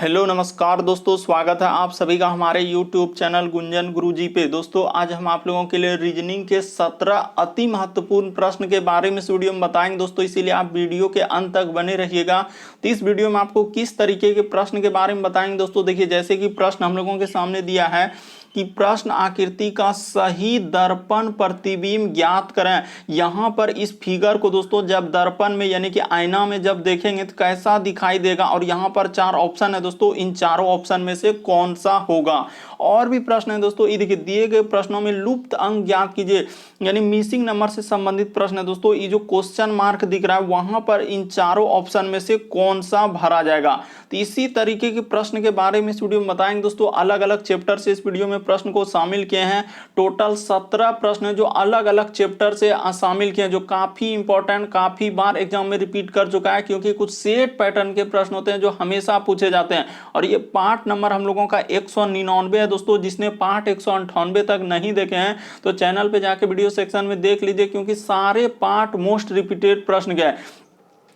Hello नमस्कार दोस्तों, स्वागत है आप सभी का हमारे यूट्यूब चैनल गुंजन गुरुजी पे। दोस्तों आज हम आप लोगों के लिए रीजनिंग के 17 अति महत्वपूर्ण प्रश्न के बारे में इस वीडियो में बताएंगे दोस्तों, इसीलिए आप वीडियो के अंत तक बने रहिएगा। तो इस वीडियो में आपको किस तरीके के प्रश्न के बारे में बताएंगे दोस्तों। देखिए, जैसे कि प्रश्न हम लोगों के सामने दिया है कि प्रश्न आकृति का सही दर्पण प्रतिबिंब ज्ञात करें। यहां पर इस फिगर को दोस्तों जब दर्पण में यानी कि आईना में जब देखेंगे तो कैसा दिखाई देगा, और यहां पर 4 ऑप्शन है दोस्तों, इन चारों ऑप्शन में से कौन सा होगा। और भी प्रश्न है दोस्तों, ये देखिए दिए गए प्रश्नों में लुप्त अंक ज्ञात कीजिए, यानी मिसिंग नंबर से संबंधित प्रश्न है दोस्तों। ये जो क्वेश्चन मार्क दिख रहा है वहां पर इन चारों ऑप्शन में से कौन सा भरा जाएगा। तो इसी तरीके के प्रश्न के बारे में इस वीडियो में बताएंगे दोस्तों। अलग अलग चैप्टर से इस वीडियो में प्रश्न को शामिल किए हैं। टोटल 17 प्रश्न है जो अलग अलग चैप्टर से शामिल किए हैं, जो काफी इंपॉर्टेंट, काफी बार एग्जाम में रिपीट कर चुका है, क्योंकि कुछ सेट पैटर्न के प्रश्न होते हैं जो हमेशा पूछे जाते हैं। और ये पार्ट नंबर हम लोगों का 199 है दोस्तों। जिसने पार्ट 198 तक नहीं देखे हैं तो चैनल पे जाके वीडियो सेक्शन में देख लीजिए, क्योंकि सारे पार्ट मोस्ट रिपीटेड प्रश्न के हैं।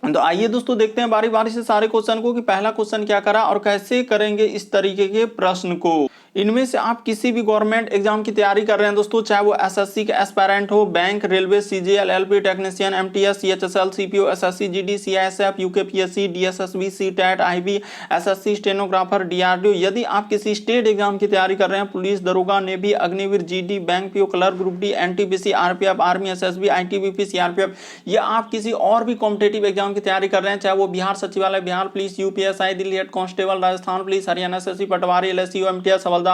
तो आइए दोस्तों देखते हैं बारी बारी से सारे क्वेश्चन को कि पहला क्वेश्चन क्या करा और कैसे करेंगे इस तरीके के प्रश्न को। इनमें से आप किसी भी गवर्नमेंट एग्जाम की तैयारी कर रहे हैं दोस्तों, चाहे वो एसएससी के एस्पायरेंट हो, bank, railway, CGL, LP technician, MTS, CHSL, CPO, SSC, GD, CISF, UKPSC, DSSB, CTET, IB, SSC, stenographer, DRDO. यदि आप किसी स्टेट एग्जाम की तैयारी कर रहे हैं, पुलिस, दरोगा, navy, Agniveer, GD, bank PO, clerk, group D, NTPC, RPF, army, SSB, ITBP, CRPF, या आप किसी और भी कॉम्पिटेटिव एग्जाम की तैयारी कर रहे हैं, चाहे वो बिहार सचिवालय, Bihar police, UPSI, Delhi head constable, Rajasthan police, Haryana SSC, पटवारी, एलएसयू, एमटीएस, हवलदार,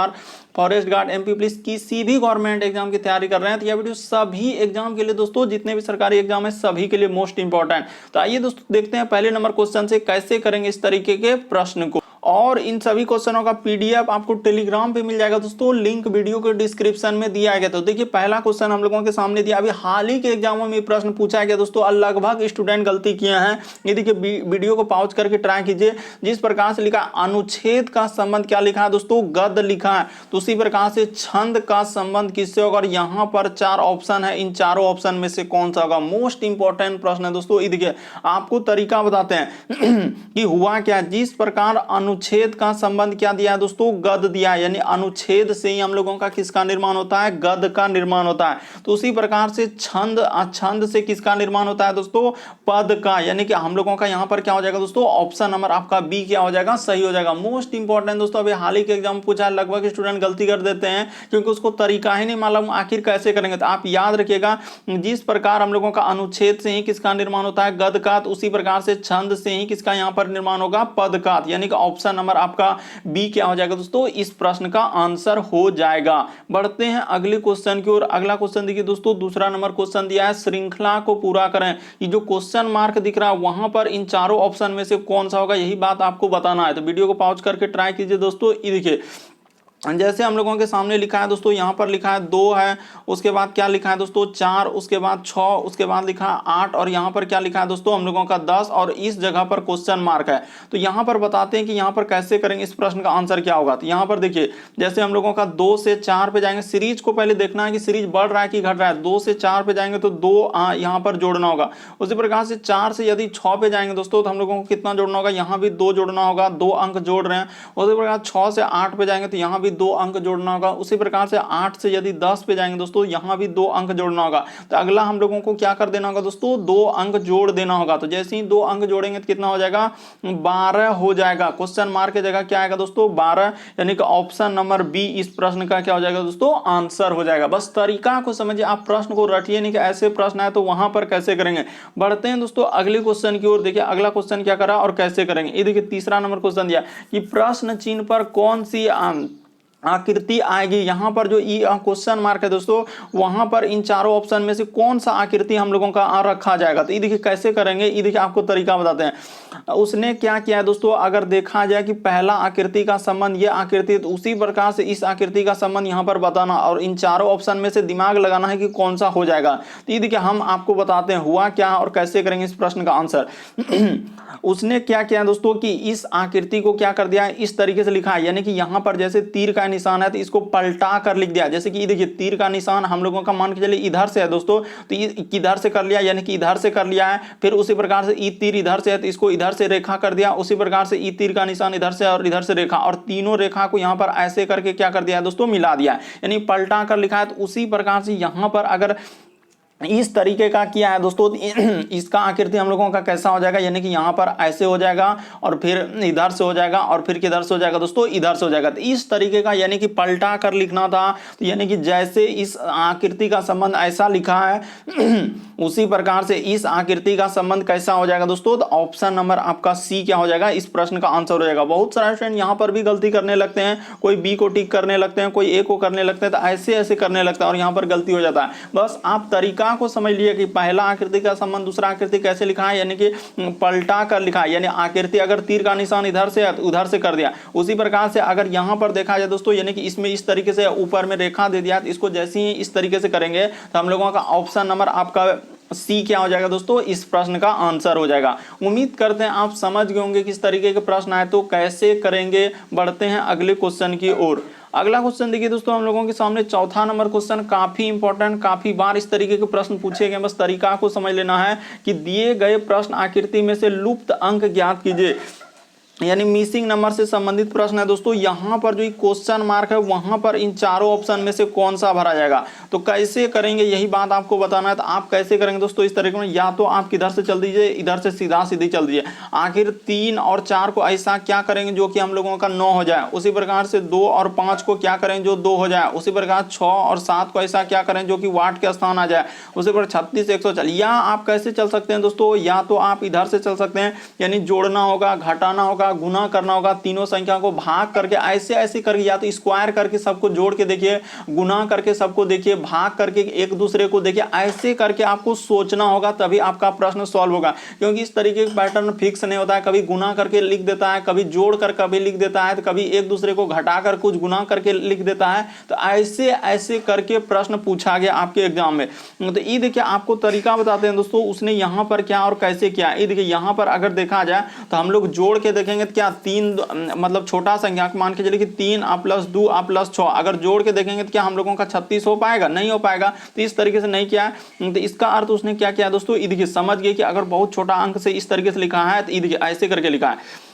फॉरेस्ट गार्ड, एमपी पुलिस, किसी भी गवर्नमेंट एग्जाम की तैयारी कर रहे हैं तो यह वीडियो सभी एग्जाम के लिए दोस्तों, जितने भी सरकारी एग्जाम है सभी के लिए मोस्ट इंपॉर्टेंट। तो आइए दोस्तों देखते हैं पहले नंबर क्वेश्चन से कैसे करेंगे इस तरीके के प्रश्न को। और इन सभी क्वेश्चनों का पीडीएफ आपको टेलीग्राम पे मिल जाएगा दोस्तों, लिंक वीडियो के डिस्क्रिप्शन में दिया गया। तो देखिए पहला क्वेश्चन हम लोगों के सामने दिया, अभी हाल ही के एग्जामों में प्रश्न पूछा गया दोस्तों, लगभग स्टूडेंट गलती किए हैं। ये देखिए वीडियो को पॉज करके ट्राई कीजिए। जिस प्रकार से लिखा अनुच्छेद का संबंध क्या लिखा है दोस्तों, गद लिखा है। तो उसी प्रकार से छंद का संबंध किससे होगा, और यहाँ पर 4 ऑप्शन है, इन चारों ऑप्शन में से कौन सा होगा। मोस्ट इंपॉर्टेंट प्रश्न है दोस्तों। ये देखिए आपको तरीका बताते हैं कि हुआ क्या। जिस प्रकार अनुच्छेद का संबंध क्या दिया है दोस्तों, गद दिया है, यानी अनुच्छेद से ही हम लोगों का किसका निर्माण होता है, गद का निर्माण होता है। तो उसी प्रकार से छंद से किसका निर्माण होता है दोस्तों, पद का, यानी कि हम लोगों का यहाँ पर क्या हो जाएगा दोस्तों, ऑप्शन नंबर आपका बी क्या हो जाएगा, सही हो जाएगा। मोस्ट इंपॉर्टेंट दोस्तों, अभी हाल ही के एग्जाम पूछा है, लगभग स्टूडेंट गलती कर देते हैं क्योंकि उसको तरीका ही नहीं मालूम आखिर कैसे करेंगे। तो आप याद रखिएगा, जिस प्रकार हम लोगों का अनुच्छेद से ही किसका निर्माण होता है, गद का, तो उसी प्रकार से छंद से ही किसका यहाँ पर निर्माण होगा, पद का, यानी कि ऑप्शन नंबर आपका बी क्या हो जाएगा दोस्तों, इस प्रश्न का आंसर हो जाएगा। बढ़ते हैं अगले क्वेश्चन की ओर। अगला क्वेश्चन देखिए दोस्तों, दूसरा नंबर क्वेश्चन दिया है, श्रृंखला को पूरा करें। ये जो क्वेश्चन मार्क दिख रहा है वहां पर इन चारों ऑप्शन में से कौन सा होगा, यही बात आपको बताना है। तो वीडियो को पॉज करके ट्राई कीजिए दोस्तों। ये देखिए जैसे हम लोगों के सामने लिखा है दोस्तों, यहाँ पर लिखा है 2 है, उसके बाद क्या लिखा है दोस्तों 4, उसके बाद 6, उसके बाद लिखा है 8, और यहाँ पर क्या लिखा है दोस्तों हम लोगों का 10, और इस जगह पर क्वेश्चन मार्क है। तो यहाँ पर बताते हैं कि यहाँ पर कैसे करेंगे, इस प्रश्न का आंसर क्या होगा। तो यहाँ पर देखिए जैसे हम लोगों का 2 से 4 पे जाएंगे, सीरीज को पहले देखना है कि सीरीज बढ़ रहा है कि घट रहा है। 2 से 4 पे जाएंगे तो 2 यहाँ पर जोड़ना होगा। उसी प्रकार से 4 से यदि 6 पे जाएंगे दोस्तों तो हम लोगों को कितना जोड़ना होगा, यहाँ भी 2 जोड़ना होगा, 2 अंक जोड़ रहे हैं। उसी प्रकार 6 से 8 पे जाएंगे तो यहाँ भी 2 अंक जोड़ना होगा। उसी प्रकार से 8 से यदि 10 पे जाएंगे दोस्तों, यहां भी 2 अंक जोड़ना होगा। तो अगला हम लोगों को क्या कर देना होगा दोस्तों, 2 अंक जोड़ देना होगा। तो जैसे ही 2 अंक जोड़ेंगे तो कितना हो जाएगा, 12 हो जाएगा। क्वेश्चन मार्क की जगह क्या आएगा दोस्तों, 12, यानी कि ऑप्शन नंबर बी इस प्रश्न का क्या हो जाएगा दोस्तों, आंसर हो जाएगा। बस तरीका को समझिए, आप प्रश्न को रटिए नहीं कि ऐसे प्रश्न आए तो वहां पर कैसे करेंगे। बढ़ते हैं दोस्तों अगले क्वेश्चन की ओर। देखिए अगला क्वेश्चन क्या करा और कैसे करेंगे। ये देखिए तीसरा नंबर क्वेश्चन दिया कि प्रश्न चिन्ह पर कौन सी आकृति आएगी। यहां पर जो क्वेश्चन मार्क है दोस्तों, वहां पर इन चारों ऑप्शन में से कौन सा आकृति हम लोगों का रखा जाएगा। तो ये देखिए कैसे करेंगे, ये देखिए आपको तरीका बताते हैं। उसने क्या किया है दोस्तों, अगर देखा जाए कि पहला आकृति का संबंध ये आकृति, तो उसी प्रकार से इस आकृति का संबंध यहां पर बताना, और इन चारों ऑप्शन में से दिमाग लगाना है कि कौन सा हो जाएगा। तो ये देखिए हम आपको बताते हैं हुआ क्या और कैसे करेंगे इस प्रश्न का आंसर। उसने क्या किया दोस्तों कि इस आकृति को क्या कर दिया है, इस तरीके से लिखा है, यानी कि यहां पर जैसे तीर का निशान है तो इसको पलटा कर लिख दिया। जैसे कि देखिए तीर का निशान हम लोगों का मान के चलिए इधर से है दोस्तों, तो इधर से कर लिया, यानी कि इधर से कर लिया है। फिर उसी प्रकार से ई तीर इधर से है तो इसको इधर से रेखा कर दिया। उसी प्रकार से ई तीर का निशान इधर से और इधर से रेखा, और तीनों रेखा को यहां पर ऐसे करके क्या कर दिया है दोस्तों, मिला दिया, यानी पलटा कर लिखा है। तो उसी प्रकार से यहां पर अगर इस तरीके का किया है दोस्तों, इसका आकृति हम लोगों का कैसा हो जाएगा, यानी कि यहाँ पर ऐसे हो जाएगा और फिर इधर से हो जाएगा और फिर किधर से हो जाएगा दोस्तों, इधर से हो जाएगा। तो इस तरीके का यानी कि पलटा कर लिखना था। तो यानी कि जैसे इस आकृति का संबंध ऐसा लिखा है उसी प्रकार से इस आकृति का संबंध कैसा हो जाएगा दोस्तों, तो ऑप्शन नंबर आपका सी क्या हो जाएगा, इस प्रश्न का आंसर हो जाएगा। बहुत सारे स्टूडेंट यहाँ पर भी गलती करने लगते हैं, कोई बी को टिक करने लगते हैं, कोई ए को करने लगते हैं, तो ऐसे ऐसे करने लगता है और यहाँ पर गलती हो जाता है। बस आप तरीका को समझ लिए कि पहला आकृति का संबंध दूसरा आकृति कैसे लिखा है, यानी कि पलटा कर लिखा है। यानी आकृति अगर तीर का निशान इधर से है तो उधर से कर दिया। उसी प्रकार से अगर यहां पर देखा जाए दोस्तों, यानी कि इसमें इस तरीके से ऊपर में रेखा दे दिया, तो इसको जैसे ही इस तरीके से करेंगे तो हम लोगों का ऑप्शन नंबर आपका सी क्या हो जाएगा दोस्तों, इस प्रश्न का आंसर हो जाएगा। उम्मीद करते हैं आप समझ गए होंगे किस तरीके के प्रश्न आए तो कैसे करेंगे। बढ़ते हैं अगले क्वेश्चन की ओर। अगला क्वेश्चन देखिए दोस्तों, हम लोगों के सामने चौथा नंबर क्वेश्चन काफी इंपॉर्टेंट, काफी बार इस तरीके के प्रश्न पूछे गए। बस तरीका को समझ लेना है कि दिए गए प्रश्न आकृति में से लुप्त अंक ज्ञात कीजिए, यानी मिसिंग नंबर से संबंधित प्रश्न है दोस्तों। यहां पर जो क्वेश्चन मार्क है वहां पर इन चारों ऑप्शन में से कौन सा भरा जाएगा, तो कैसे करेंगे यही बात आपको बताना है। तो आप कैसे करेंगे दोस्तों, इस तरीके में या तो आप किधर से चल दीजिए, इधर से सीधा सीधी चल दीजिए। आखिर 3 और 4 को ऐसा क्या करेंगे जो कि हम लोगों का 9 हो जाए। उसी प्रकार से 2 और 5 को क्या करें जो 2 हो जाए। उसी प्रकार 6 और 7 को ऐसा क्या करें जो कि वाट के स्थान आ जाए। उसी पर 36 140। या आप कैसे चल सकते हैं दोस्तों, या तो आप इधर से चल सकते हैं, यानी जोड़ना होगा, घटाना होगा, गुना करना होगा, तीनों संख्या को भाग करके ऐसे ऐसे करके, या तो स्क्वायर करके सबको जोड़ के देखिए, गुना करके सबको देखिए, भाग करके एक दूसरे को देखिए, ऐसे करके आपको सोचना होगा, तभी आपका प्रश्न सॉल्व होगा। क्योंकि इस तरीके का पैटर्न फिक्स नहीं होता है, कभी गुना करके लिख देता है, कभी जोड़ कर कभी लिख देता है, तो कभी एक दूसरे को घटाकर कुछ गुना करके लिख देता है। तो ऐसे ऐसे करके प्रश्न पूछा गया आपके एग्जाम में। तो ये देखिए आपको तरीका बताते हैं दोस्तों, उसने यहां पर क्या और कैसे किया। ये देखिए यहां पर अगर देखा जाए तो हम लोग जोड़ के देखेंगे तो क्या 3 मतलब छोटा संख्या मान के चलिए कि 3 + 2 + 6, अगर जोड़ के देखेंगे तो क्या हम लोगों का 36 हो पाएगा, नहीं हो पाएगा। तो इस तरीके से नहीं किया है। तो इसका अर्थ उसने क्या किया दोस्तों, ये देखिए समझ गए कि अगर बहुत छोटा अंक से इस तरीके से लिखा है तो ये देखिए ऐसे करके लिखा है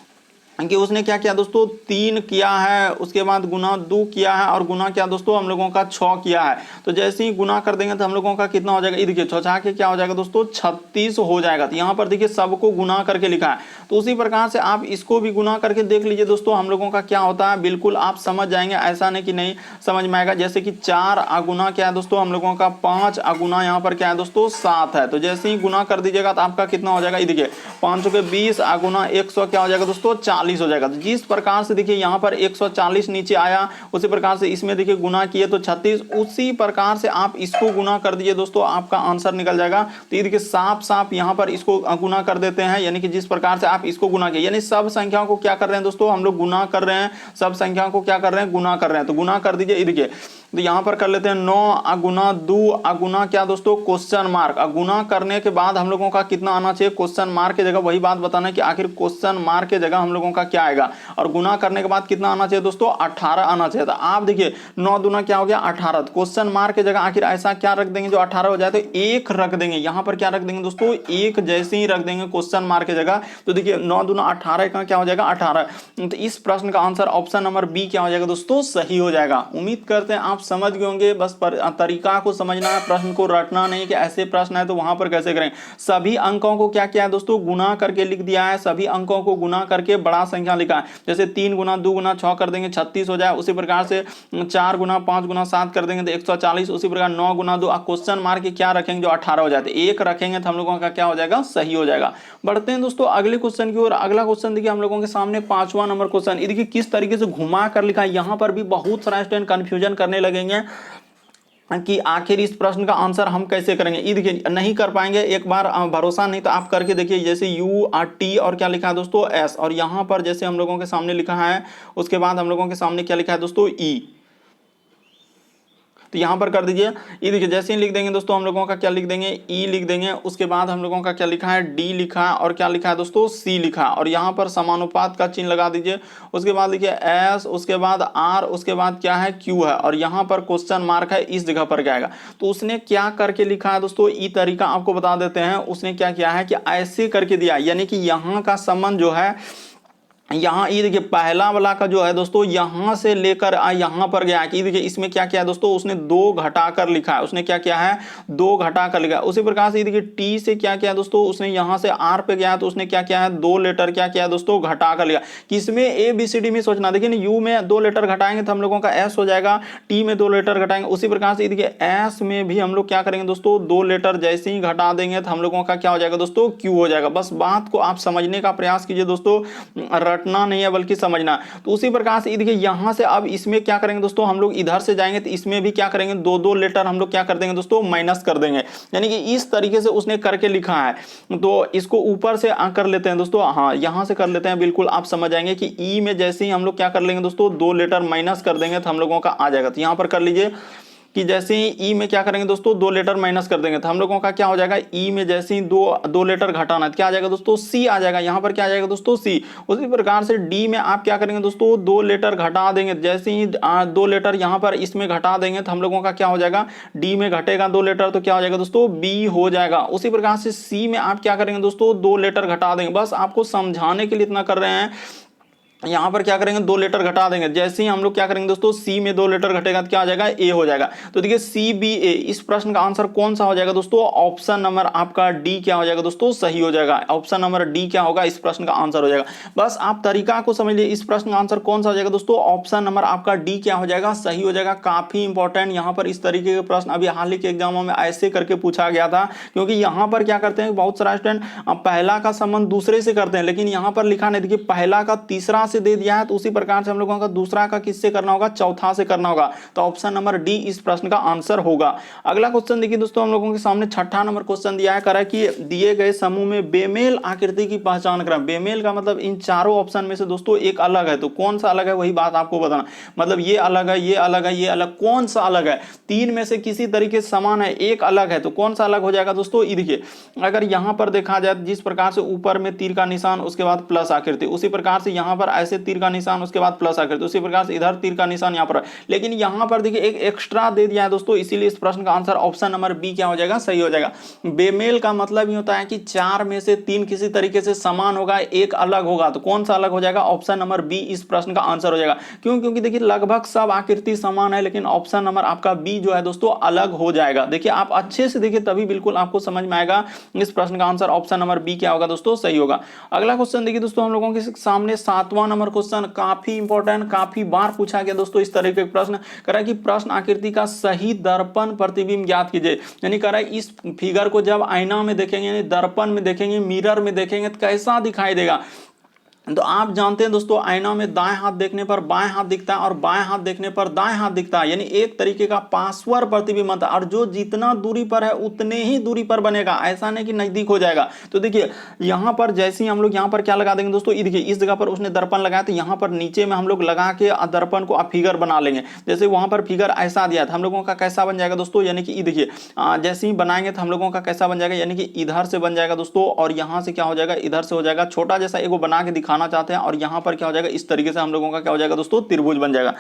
कि उसने क्या किया दोस्तों, 3 किया है, उसके बाद गुना 2 किया है और गुना क्या दोस्तों हम लोगों का 6 किया है। तो जैसे ही गुना कर देंगे तो हम लोगों का कितना हो जाएगा, ये देखिए 6 के क्या हो जाएगा दोस्तों 36 हो जाएगा। तो यहाँ पर देखिए सबको गुना करके लिखा है। तो उसी प्रकार से आप इसको भी गुना करके देख लीजिए दोस्तों, हम लोगों का क्या होता है, बिल्कुल आप समझ जाएंगे, ऐसा नहीं कि नहीं समझ में आएगा। जैसे कि 4 गुना क्या है दोस्तों हम लोगों का 5 गुना यहाँ पर क्या है दोस्तों 7 है। तो जैसे ही गुना कर दीजिएगा तो आपका कितना हो जाएगा, ये देखिए 5 के 20 गुना 100 क्या हो जाएगा दोस्तों 40 हो जाएगा। तो जिस प्रकार से देखिए यहाँ पर 140 नीचे आया, उसी प्रकार से इसमें देखिए गुना किए तो 36, उसी प्रकार से आप इसको गुना कर दीजिए दोस्तों, आपका आंसर निकल जाएगा। तो ये देखिए साफ साफ यहाँ पर इसको गुना कर देते हैं, यानी कि जिस प्रकार से आप इसको गुना किए, यानी सब संख्याओं को क्या कर रहे हैं दोस्तों हम लोग गुना कर रहे हैं, सब संख्याओं को क्या कर रहे हैं गुना कर रहे हैं। तो गुना कर दीजिए, ये देखिए तो यहाँ पर कर लेते हैं 9 गुना 2 गुना क्या दोस्तों क्वेश्चन मार्क। गुना करने के बाद हम लोगों का कितना आना चाहिए, क्वेश्चन मार्क की जगह वही बात बताना है कि आखिर क्वेश्चन मार्क की जगह हम लोगों का क्या आएगा। और गुना करने के बाद कितना आना चाहिए दोस्तों 18 आना चाहिए। तो आप देखिए 9 दूना क्या हो गया 18, क्वेश्चन मार्क की जगह आखिर ऐसा क्या रख देंगे जो 18 हो जाए, तो 1 रख देंगे। यहाँ पर क्या रख देंगे दोस्तों 1 जैसे ही रख देंगे क्वेश्चन मार्क की जगह। तो देखिए 9 दूना 18 का क्या हो जाएगा 18। तो इस प्रश्न का आंसर ऑप्शन नंबर बी क्या हो जाएगा दोस्तों सही हो जाएगा। उम्मीद करते हैं आप समझ गए होंगे, बस तरीका को समझना है, प्रश्न को रटना नहीं कि ऐसे प्रश्न है तो वहां पर कैसे करें। सभी अंकों को क्या किया है दोस्तों गुना करके लिख दिया है, सभी अंकों को गुना करके बड़ा संख्या लिखा है। जैसे 3 गुना 2 गुना 6 कर देंगे 36 हो जाए, उसी प्रकार से 4 गुना 5 गुना 7 कर देंगे तो 140, उसी प्रकार 9 गुना 2 क्वेश्चन मार्क के क्या रखेंगे जो 18 हो जाते, 1 रखेंगे तो हम लोगों का क्या हो जाएगा सही हो जाएगा। बढ़ते हैं दोस्तों अगले क्वेश्चन की ओर। अगला क्वेश्चन देखिए हम लोगों के सामने 5वां नंबर क्वेश्चन। देखिए किस तरीके से घुमा कर लिखा है, यहाँ पर भी बहुत सारा स्टूडेंट कंफ्यूजन करने लगेंगे कि आखिर इस प्रश्न का आंसर हम कैसे करेंगे। ये देखिए नहीं कर पाएंगे, एक बार भरोसा नहीं तो आप करके देखिए। जैसे यू टी और क्या लिखा है दोस्तों एस, और यहाँ पर जैसे हम लोगों के सामने लिखा है, उसके बाद हम लोगों के सामने क्या लिखा है दोस्तों ई। तो यहाँ पर कर दीजिए। ये देखिए जैसे ही लिख देंगे दोस्तों हम लोगों का क्या लिख देंगे, ई लिख देंगे। उसके बाद हम लोगों का क्या लिखा है, डी लिखा है, और क्या लिखा है दोस्तों, सी लिखा है। और यहाँ पर समानुपात का चिन्ह लगा दीजिए। उसके बाद देखिए एस, उसके बाद आर, उसके बाद क्या है, क्यू है, और यहाँ पर क्वेश्चन मार्क है, इस जगह पर क्या आएगा। तो उसने क्या करके लिखा है दोस्तों, ई तरीका आपको बता देते हैं। उसने क्या किया है कि ऐसे करके दिया, यानी कि यहाँ का संबंध जो है, यहाँ ये देखिए पहला वाला का जो है दोस्तों यहाँ से लेकर यहाँ पर गया कि देखिए इसमें क्या किया है दोस्तों, उसने 2 घटाकर लिखा है। उसने क्या किया है, 2 घटाकर लिखा है। उसी प्रकार से ये देखिए टी से क्या किया दोस्तों, उसने यहाँ से आर पे गया है तो उसने क्या किया है, 2 लेटर क्या किया दोस्तों, घटाकर लिखा। किसमें, ए बी सी डी में सोचना। देखिए यू में 2 लेटर घटाएंगे तो हम लोगों का एस हो जाएगा, टी में 2 लेटर घटाएंगे। उसी प्रकार से देखिए एस में भी हम लोग क्या करेंगे दोस्तों, 2 लेटर जैसे ही घटा देंगे तो हम लोगों का क्या हो जाएगा दोस्तों, क्यू हो जाएगा। बस बात को आप समझने का प्रयास कीजिए दोस्तों, रटना नहीं है बल्कि समझना। तो उसी प्रकार से देखिए यहां से अब इसमें क्या करेंगे दोस्तों, हम लोग इधर से जाएंगे तो इसमें भी क्या करेंगे, 2 लेटर हम लोग क्या कर देंगे दोस्तों, माइनस कर देंगे। यानी कि इस तरीके से उसने करके लिखा है। तो इसको ऊपर से कर लेते हैं दोस्तों, हाँ यहां से कर लेते हैं। बिल्कुल आप समझ जाएंगे कि ई में जैसे ही हम लोग क्या कर लेंगे दोस्तों, 2 लेटर माइनस कर देंगे तो हम लोगों का आ जाएगा। तो यहां पर कर लीजिए कि जैसे ही ई में क्या करेंगे दोस्तों, 2 लेटर माइनस कर देंगे तो हम लोगों का क्या हो जाएगा, ई में जैसे ही दो लेटर घटाना है क्या आ जाएगा दोस्तों, सी आ जाएगा। यहाँ पर क्या आ जाएगा दोस्तों, सी। उसी प्रकार से डी में आप क्या करेंगे दोस्तों, 2 लेटर घटा देंगे। जैसे ही 2 लेटर यहाँ पर इसमें घटा देंगे तो हम लोगों का क्या हो जाएगा, डी में घटेगा 2 लेटर तो क्या हो जाएगा दोस्तों, बी हो जाएगा। उसी प्रकार से सी में आप क्या करेंगे दोस्तों, 2 लेटर घटा देंगे। बस आपको समझाने के लिए इतना कर रहे हैं। यहां पर क्या करेंगे, 2 लेटर घटा देंगे। जैसे ही हम लोग क्या करेंगे दोस्तों, सी में 2 लेटर घटेगा तो क्या हो जाएगा, ए हो जाएगा। तो देखिए सी बी ए, इस प्रश्न का आंसर कौन सा हो जाएगा दोस्तों, ऑप्शन नंबर आपका डी क्या हो जाएगा दोस्तों, सही हो जाएगा। ऑप्शन नंबर डी क्या होगा, इस प्रश्न का आंसर हो जाएगा। बस आप तरीका को समझ लीजिए, इस प्रश्न का आंसर कौन सा हो जाएगा दोस्तों, ऑप्शन नंबर आपका डी क्या हो जाएगा, सही हो जाएगा। काफी इंपॉर्टेंट यहाँ पर इस तरीके के प्रश्न अभी हाल ही के एग्जामों में ऐसे करके पूछा गया था। क्योंकि यहाँ पर क्या करते हैं, बहुत सारा स्टूडेंट पहला का संबंध दूसरे से करते हैं, लेकिन यहाँ पर लिखा नहीं। देखिए पहला का तीसरा से दे दिया है, तो प्रकार से हम लोगों का दूसरा का किससे करना होगा, चौथा से करना होगा। तो ऑप्शन नंबर डी इस प्रश्न का आंसर होगा। अगला क्वेश्चन देखिए दोस्तों, हम लोगों के सामने छठा नंबर क्वेश्चन दिया है, करा कि दिए गए समूह में बेमेल आकृति की पहचान करें। बेमेल का मतलब इन चारों ऑप्शन में से दोस्तों एक अलग है, तो कौन सा अलग है वही बात आपको बताना। मतलब ये अलग है, ये अलग है, ये अलग, कौन सा अलग है। 3 में से किसी तरीके से समान है, एक अलग है, तो कौन सा अलग हो जाएगा दोस्तों। ये देखिए अगर यहां पर देखा जाए, जिस प्रकार से ऊपर में तीर का निशान उसके बाद प्लस आकृति, उसी प्रकार से यहां पर ऐसे तीर का निशान उसके बाद प्लस आकृति, उसी प्रकार से इधर तीर का निशान यहाँ पर। लेकिन यहाँ पर देखिए एक एक्स्ट्रा दे दिया है दोस्तों, इसीलिए इस प्रश्न का आंसर ऑप्शन नंबर बी क्या हो जाएगा, सही हो जाएगा। बेमेल का मतलब ये होता है कि 4 में से 3 किसी तरीके से समान होगा, एक अलग होगा। तो कौन सा अलग हो जाएगा, ऑप्शन नंबर बी इस प्रश्न का आंसर हो जाएगा। क्यों, क्योंकि देखिए लगभग सब आकृति समान है, लेकिन ऑप्शन नंबर आपका बी जो है दोस्तों अलग हो जाएगा। देखिए आप अच्छे से देखिए तभी बिल्कुल आपको समझ में आएगा। इस प्रश्न का आंसर ऑप्शन नंबर बी क्या होगा दोस्तों, सही होगा। अगला क्वेश्चन देखिए दोस्तों, हम लोगों के सामने 7वां नंबर क्वेश्चन, काफी इंपॉर्टेंट, काफी बार पूछा गया दोस्तों इस तरह के प्रश्न। कह रहा है कि प्रश्न आकृति का सही दर्पण प्रतिबिंब ज्ञात कीजिए। यानी कह रहा है इस फिगर को जब आईना में देखेंगे, यानी दर्पण में देखेंगे, मिरर में देखेंगे तो कैसा दिखाई देगा। तो आप जानते हैं दोस्तों, आईना में दाएं हाथ देखने पर बाएं हाथ दिखता है और बाएं हाथ देखने पर दाएं हाथ दिखता है। यानी एक तरीके का पार्श्व प्रतिबिंब है, और जो जितना दूरी पर है उतने ही दूरी पर बनेगा, ऐसा नहीं कि नजदीक हो जाएगा। तो देखिए यहां पर जैसे ही हम लोग यहां पर क्या लगा देंगे दोस्तों, ये देखिए इस जगह पर उसने दर्पण लगाया, तो यहां पर नीचे में हम लोग लगा के दर्पण को फिगर बना लेंगे। जैसे वहां पर फिगर ऐसा दिया था, हम लोगों का कैसा बन जाएगा दोस्तों, यानी कि ये देखिए जैसे ही बनाएंगे तो हम लोगों का कैसा बन जाएगा, यानी कि इधर से बन जाएगा दोस्तों, और यहां से क्या हो जाएगा, इधर से हो जाएगा। छोटा जैसा एगो बना के दिखाना चाहते हैं, और यहां पर क्या हो जाएगा, इस तरीके से हम लोगों का क्या हो जाएगा दोस्तों, त्रिभुज बन जाएगा।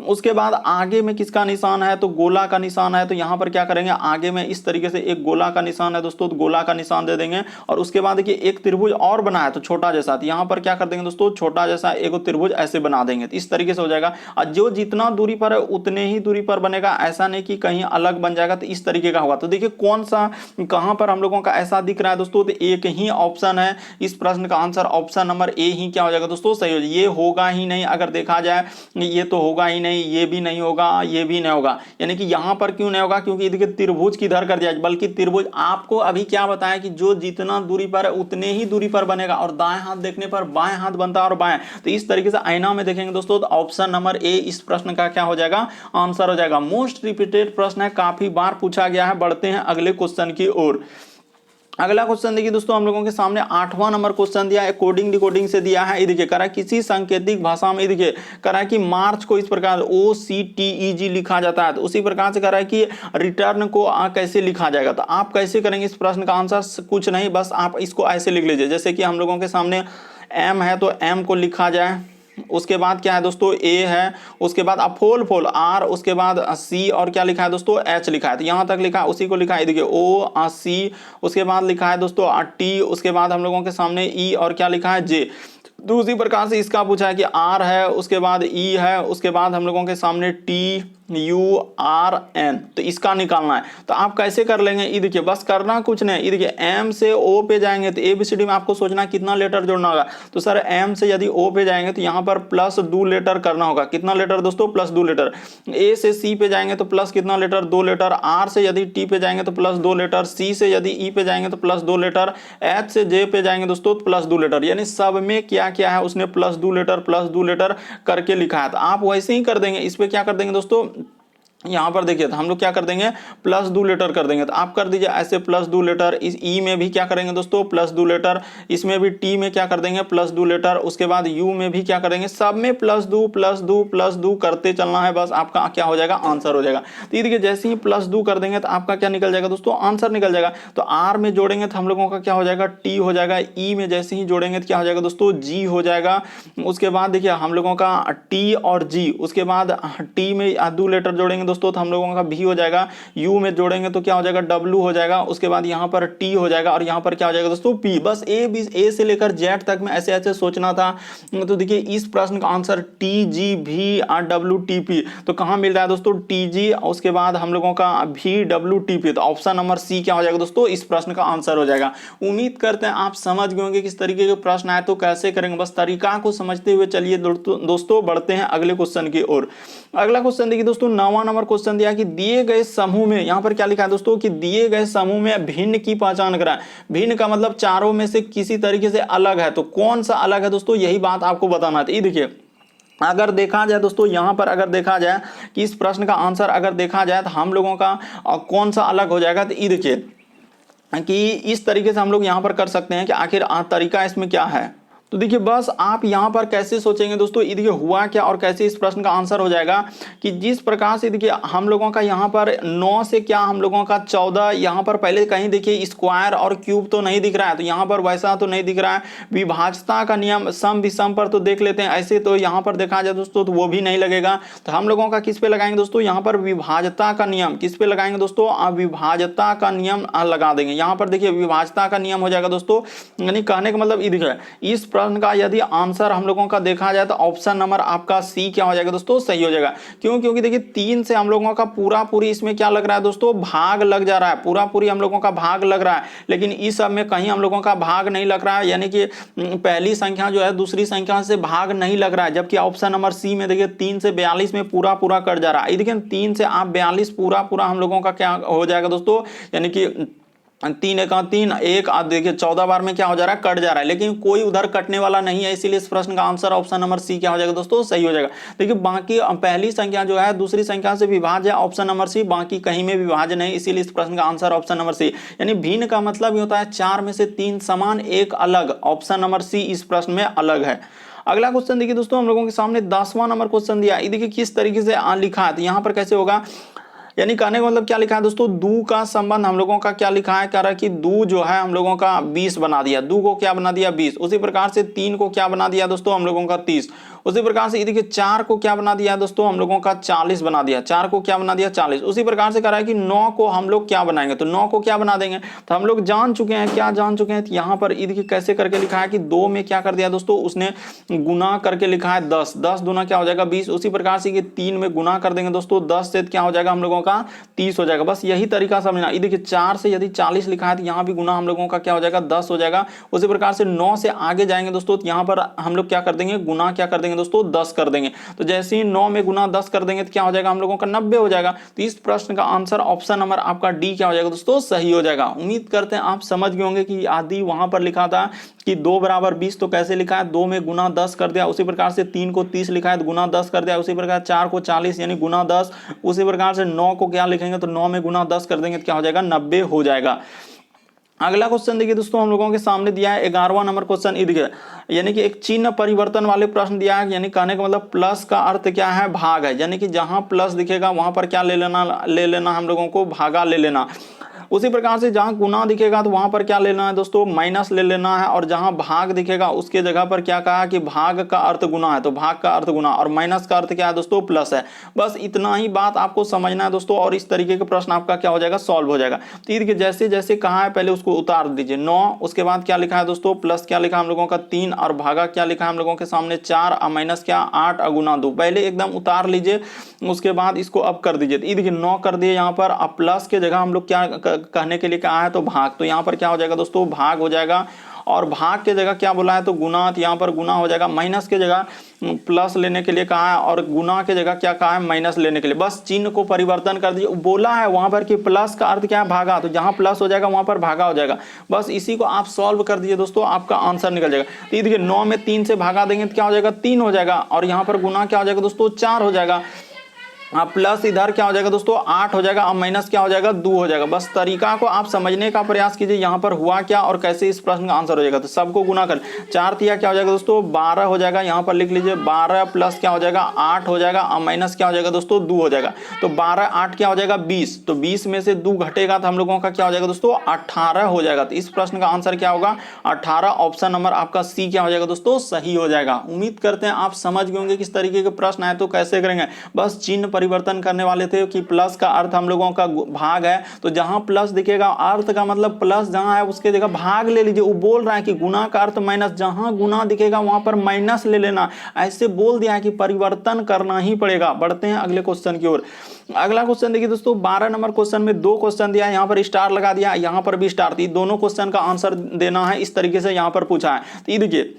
उसके बाद आगे में किसका निशान है, तो गोला का निशान है। तो यहां पर क्या करेंगे, आगे में इस तरीके से एक गोला का निशान है दोस्तों, तो गोला का निशान दे देंगे। और उसके बाद देखिए एक त्रिभुज और बनाया तो छोटा जैसा, तो यहां पर क्या कर देंगे दोस्तों, छोटा जैसा एक त्रिभुज ऐसे बना देंगे। तो इस तरीके से हो जाएगा। और जो जितना दूरी पर है उतने ही दूरी पर बनेगा, ऐसा नहीं कि कहीं अलग बन जाएगा। तो इस तरीके का होगा। तो देखिए कौन सा कहां पर हम लोगों का ऐसा दिख रहा है दोस्तों, तो एक ही ऑप्शन है। इस प्रश्न का आंसर ऑप्शन नंबर ए ही क्या हो जाएगा दोस्तों, सही हो जाएगा। ये होगा ही नहीं, अगर देखा जाए ये तो होगा ही नहीं, ये भी नहीं होगा, ये भी नहीं होगा। यानी कि यहां पर क्यों नहीं होगा, क्योंकि देखिए त्रिभुज किधर कर दिया, बल्कि त्रिभुज आपको अभी क्या बताया कि जो जितना दूरी पर है उतने ही दूरी पर बनेगा, और दाएं हाथ देखने पर बाएं हाथ बनता है और बाएं। तो इस तरीके से आईना में देखेंगे दोस्तों, तो ऑप्शन नंबर ए इस प्रश्न का क्या हो जाएगा, आंसर हो जाएगा। मोस्ट रिपीटेड प्रश्न है, काफी बार पूछा गया है। बढ़ते हैं अगले क्वेश्चन की ओर। अगला क्वेश्चन देखिए दोस्तों, हम लोगों के सामने 8वां नंबर क्वेश्चन दिया है, कोडिंग डिकोडिंग से दिया है। ये देखिए करा किसी सांकेतिक भाषा में, देखिए करा कि मार्च को इस प्रकार OCTEG लिखा जाता है, तो उसी प्रकार से करा कि रिटर्न को कैसे लिखा जाएगा। तो आप कैसे करेंगे इस प्रश्न का आंसर, कुछ नहीं, बस आप इसको ऐसे लिख लीजिए, जैसे कि हम लोगों के सामने M है तो M को लिखा जाए, उसके बाद क्या है दोस्तों A है, उसके बाद अफोल फोल R, उसके बाद C और क्या लिखा है दोस्तों H लिखा है, तो यहाँ तक लिखा है, उसी को लिखा है देखिए OC, उसके बाद लिखा है दोस्तों T, उसके बाद हम लोगों के सामने E और क्या लिखा है J। तो उसी प्रकार से इसका पूछा है कि R है, उसके बाद E है, उसके बाद हम लोगों के सामने TURN, तो इसका निकालना है। तो आप कैसे कर लेंगे, ये देखिए बस करना कुछ नहीं, ये देखिए M से O पे जाएंगे तो ABCD में आपको सोचना कितना लेटर जोड़ना होगा। तो सर M से यदि O पे जाएंगे तो यहाँ पर प्लस 2 लेटर करना होगा, कितना लेटर दोस्तों, प्लस 2 लेटर। A से C पे जाएंगे तो प्लस कितना लेटर, 2 लेटर। R से यदि T पे जाएंगे तो प्लस 2 लेटर। C से यदि E पे जाएंगे तो प्लस 2 लेटर। H से J पे जाएंगे दोस्तों प्लस 2 लेटर, यानी सब में क्या क्या है उसने प्लस 2 लेटर करके लिखा है। तो आप वैसे ही कर देंगे, इस पे क्या कर देंगे दोस्तों, यहाँ पर देखिए तो हम लोग क्या कर देंगे, प्लस 2 लेटर कर देंगे। तो आप कर दीजिए ऐसे प्लस 2 लेटर, इस ई में भी क्या करेंगे दोस्तों प्लस 2 लेटर, इसमें भी टी में क्या कर देंगे प्लस 2 लेटर, उसके बाद यू में भी क्या करेंगे, सब में प्लस 2 करते चलना है, बस आपका क्या हो जाएगा, आंसर हो जाएगा। तो ये देखिए जैसे ही प्लस 2 कर देंगे तो आपका क्या निकल जाएगा दोस्तों, आंसर निकल जाएगा। तो आर में जोड़ेंगे तो हम लोगों का क्या हो जाएगा, टी हो जाएगा। ई में जैसे ही जोड़ेंगे तो क्या हो जाएगा दोस्तों, जी हो जाएगा। उसके बाद देखिए हम लोगों का टी और जी, उसके बाद टी में 2 लेटर जोड़ेंगे दोस्तों तो हम लोगों का भी हो जाएगा। यू में जोड़ेंगे तो क्या हो जाएगा, डब्ल्यू हो जाएगा। उसके बाद यहाँ पर टी हो जाएगा और यहाँ पर क्या हो जाएगा दोस्तों, पी। बस ए से लेकर जेड तक में ऐसे ऐसे सोचना था। तो देखिए इस प्रश्न का आंसर टी जी भी डब्ल्यू टी पी, तो कहाँ मिल रहा है दोस्तों, टी जी, उसके बाद हम लोगों का भी डब्ल्यू टी पी। तो ऑप्शन नंबर सी क्या हो जाएगा दोस्तों, इस प्रश्न का आंसर हो जाएगा। उम्मीद करते हैं आप समझ गए होंगे किस तरीके के प्रश्न आए तो कैसे करेंगे, बस तरीका को समझते हुए चलिए दोस्तों बढ़ते हैं अगले क्वेश्चन की ओर। अगला क्वेश्चन देखिए दोस्तों, 9वां नंबर क्वेश्चन दिया कि दिए गए समूह में, यहां पर क्या लिखा है दोस्तों कि दिए गए समूह में भिन्न की पहचान कराएं। भिन्न का मतलब चारों में से किसी तरीके से अलग है, तो कौन सा अलग है दोस्तों, यही बात आपको बताना है। ये देखिए अगर देखा जाए दोस्तों, यहां पर अगर देखा जाए कि इस प्रश्न का आंसर अगर देखा जाए तो हम लोगों का कौन सा अलग हो जाएगा, तो ये देखिए कि इस तरीके से हम लोग यहां पर कर सकते हैं कि आखिर तरीका इसमें क्या है। तो देखिए बस आप यहां पर कैसे सोचेंगे दोस्तों, ये देखिए हुआ क्या और कैसे इस प्रश्न का आंसर हो जाएगा कि जिस प्रकार से देखिए हम लोगों का यहां पर 9 से क्या हम लोगों का 14, यहां पर पहले कहीं देखिए स्क्वायर और क्यूब तो नहीं दिख रहा है, तो यहां पर वैसा तो नहीं दिख रहा है। विभाज्यता का नियम सम विषम पर तो देख लेते हैं, ऐसे तो यहां पर देखा जाए दोस्तों तो वो भी नहीं लगेगा। तो हम लोगों का किस पे लगाएंगे दोस्तों, यहां पर विभाज्यता का नियम, किस पे लगाएंगे दोस्तों, विभाज्यता का नियम लगा देंगे। यहां पर देखिए विभाज्यता का नियम हो जाएगा दोस्तों, यानी कहने का मतलब ये देखिए इस प्रश्न का यदि आंसर हम लोगों का देखा जाए तो ऑप्शन नंबर आपका सी क्या हो जाएगा दोस्तों, सही हो जाएगा। क्यों, क्योंकि देखिए 3 से हम लोगों का पूरी इसमें क्या लग रहा है दोस्तों, भाग लग जा रहा है, पूरी हम लोगों का भाग लग रहा है, लेकिन इस सब में कहीं हम लोगों का भाग नहीं लग रहा है, यानी कि पहली संख्या जो है दूसरी संख्या से भाग नहीं लग रहा है। जबकि ऑप्शन नंबर सी में देखिए 3 से 42 में पूरा कट जा रहा है। देखिए 3 से आप 42 पूरा हम लोगों का क्या हो जाएगा दोस्तों, यानी कि 3 एक 3 एक देखिए 14 बार में क्या हो जा रहा है, कट जा रहा है, लेकिन कोई उधर कटने वाला नहीं है, इसीलिए इस प्रश्न का आंसर ऑप्शन नंबर सी क्या हो जाएगा दोस्तों, सही हो जाएगा। देखिए बाकी पहली संख्या जो है दूसरी संख्या से विभाज्य है, ऑप्शन नंबर सी, बाकी कहीं में विभाज्य नहीं, इसीलिए इस प्रश्न का आंसर ऑप्शन नंबर सी। यानी भिन्न का मतलब ये होता है 4 में से 3 समान, एक अलग, ऑप्शन नंबर सी इस प्रश्न में अलग है। अगला क्वेश्चन देखिए दोस्तों, हम लोगों के सामने 10वां नंबर क्वेश्चन दिया, ये देखिए किस तरीके से लिखा है। तो यहाँ पर कैसे होगा, यानी कहने का मतलब क्या लिखा है दोस्तों, दू का संबंध हम लोगों का क्या लिखा है, कह रहा है कि दू जो है हम लोगों का 20 बना दिया, दू को क्या बना दिया 20। उसी प्रकार से 3 को क्या बना दिया दोस्तों, हम लोगों का 30। उसी प्रकार से देखिए 4 को क्या बना दिया दोस्तों, हम लोगों का 40 बना दिया, 4 को क्या बना दिया 40। उसी प्रकार से कह रहा है कि 9 को हम लोग क्या बनाएंगे, तो 9 को क्या बना देंगे, तो हम लोग जान चुके हैं, क्या जान चुके हैं, तो यहाँ पर देखिए कैसे करके लिखा है कि 2 में क्या कर दिया दोस्तों, उसने गुना करके लिखा है 10, 10 दूना क्या हो जाएगा 20। उसी प्रकार से 3 में गुना कर देंगे दोस्तों 10 से क्या हो जाएगा हम लोगों का 30 हो जाएगा। बस यही तरीका समझना। ये देखिए 4 से यदि 40 लिखा है तो यहाँ भी गुना हम लोगों का क्या हो जाएगा 10 हो जाएगा। उसी प्रकार से 9 से आगे जाएंगे दोस्तों, तो यहाँ पर हम लोग क्या कर देंगे, गुना क्या कर देंगे दोस्तों 10 कर देंगे। तो जैसे ही 9 में गुना 10 कर देंगे तो क्या हो जाएगा हम लोगों का 90 हो जाएगा। तो इस प्रश्न का आंसर ऑप्शन नंबर आपका डी क्या हो जाएगा दोस्तों, सही हो जाएगा। उम्मीद करते हैं आप समझ गए होंगे कि आदि वहां पर लिखा था कि 2 बराबर 20, तो कैसे लिखा है, 2 में गुना 10 कर दिया। उसी प्रकार से 3 को 30 लिखा है तो गुना 10 कर दिया। उसी प्रकार 4 को 40 यानी गुना 10। उसी प्रकार से 9 को क्या लिखेंगे, तो 9 में गुना 10 कर देंगे तो क्या हो जाएगा 90 हो जाएगा। अगला क्वेश्चन देखिए दोस्तों, हम लोगों के सामने दिया है 11वां नंबर क्वेश्चन। देखिए यानी कि एक चिन्ह परिवर्तन वाले प्रश्न दिया है, यानी कहने का मतलब प्लस का अर्थ क्या है, भाग है, यानी कि जहां प्लस दिखेगा वहां पर क्या ले लेना हम लोगों को, भागा ले लेना। उसी प्रकार से जहां गुना दिखेगा तो वहां पर क्या लेना है दोस्तों, माइनस ले लेना है, और जहां भाग दिखेगा उसके जगह पर क्या कहा कि भाग का अर्थ गुना है, तो भाग का अर्थ गुना, और माइनस का अर्थ क्या है दोस्तों, प्लस है। बस इतना ही बात आपको समझना है दोस्तों, और इस तरीके का प्रश्न आपका क्या हो जाएगा, सॉल्व हो जाएगा। तीर के जैसे जैसे कहा है पहले उसको उतार दीजिए 9, उसके बाद क्या लिखा है दोस्तों, प्लस क्या लिखा हम लोगों का 3, और भागा क्या लिखा है हम लोगों के सामने 4, और माइनस क्या 8, और गुना 2। पहले एकदम उतार लीजिए, उसके बाद इसको अब कर दीजिए। तो देखिए 9 कर दिए यहाँ पर, अब प्लस के जगह हम लोग क्या कहने के लिए कहा है, तो भाग, तो यहाँ पर क्या हो जाएगा दोस्तों, भाग हो जाएगा, और भाग के जगह क्या बोला है तो गुना, तो यहाँ पर गुना हो जाएगा। माइनस के जगह प्लस लेने के लिए कहा है, और गुना के जगह क्या कहा है, माइनस लेने के लिए। बस चिन्ह को परिवर्तन कर दीजिए। बोला है वहां पर कि प्लस का अर्थ क्या है, भागा, तो जहां प्लस हो जाएगा वहां पर भागा हो जाएगा। बस इसी को आप सॉल्व कर दीजिए दोस्तों, आपका आंसर निकल जाएगा। तो देखिए 9 में 3 से भागा देंगे तो क्या हो जाएगा, 3 हो जाएगा, और यहाँ पर गुना क्या हो जाएगा दोस्तों, 4 हो जाएगा। प्लस इधर क्या हो जाएगा दोस्तों, 8 हो जाएगा, और माइनस क्या हो जाएगा, 2 हो जाएगा। बस तरीका को आप समझने का प्रयास कीजिए, यहाँ पर हुआ क्या और कैसे इस प्रश्न का आंसर हो जाएगा। तो सबको गुना कर 4 तिया क्या हो जाएगा दोस्तों, 12 हो जाएगा। यहाँ पर लिख लीजिए 12 प्लस क्या हो जाएगा, 8 हो जाएगा, और माइनस क्या हो जाएगा दोस्तों, 2 हो जाएगा। तो 12 8 क्या हो जाएगा, 20। तो 20 में से 2 घटेगा तो हम लोगों का क्या हो जाएगा दोस्तों, 18 हो जाएगा। तो इस प्रश्न का आंसर क्या होगा, 18। ऑप्शन नंबर आपका सी क्या हो जाएगा दोस्तों, सही हो जाएगा। उम्मीद करते हैं आप समझ गए होंगे किस तरीके के प्रश्न आए तो कैसे करेंगे। बस चिन्ह परिवर्तन करने वाले थे कि प्लस का अर्थ हम लोगों का भाग है, तो जहां प्लस दिखेगा अर्थ का मतलब प्लस जहां है उसके जगह भाग ले लीजिए। वो बोल रहा है कि गुना का अर्थ माइनस, जहां गुना दिखेगा वहां पर माइनस ले लेना, ऐसे बोल दिया है कि परिवर्तन करना ही पड़ेगा। बढ़ते हैं अगले क्वेश्चन की ओर। अगला क्वेश्चन देखिए दोस्तों, 12 नंबर क्वेश्चन में 2 क्वेश्चन दिया है, यहाँ पर स्टार लगा दिया, यहाँ पर भी स्टार थी। दोनों क्वेश्चन का आंसर देना है, इस तरीके से यहाँ पर पूछा है। तो ये देखिए